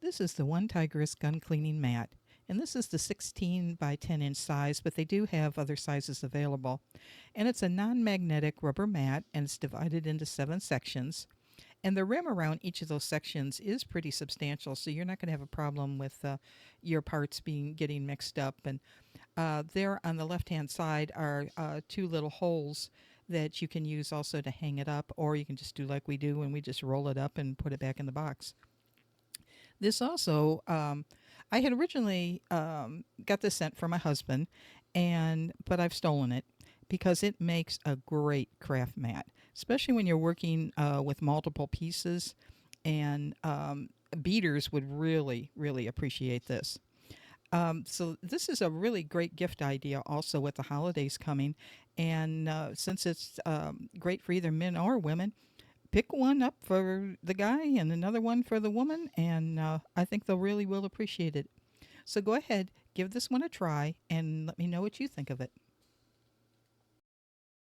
This is the One Tigress gun cleaning mat, and this is the 16 by 10 inch size, but they do have other sizes available. And it's a non magnetic rubber mat, and it's divided into 7 sections. And the rim around each of those sections is pretty substantial, so you're not going to have a problem with your parts being getting mixed up. And there on the left hand side are two little holes that you can use also to hang it up, or you can just do like we do and we just roll it up and put it back in the box. This also, I had originally got this sent for my husband, and but I've stolen it because it makes a great craft mat, especially when you're working with multiple pieces. And beaters would really, really appreciate this. So this is a really great gift idea also with the holidays coming. And since it's great for either men or women, pick one up for the guy and another one for the woman, and I think they'll really will appreciate it. So go ahead, give this one a try, and let me know what you think of it.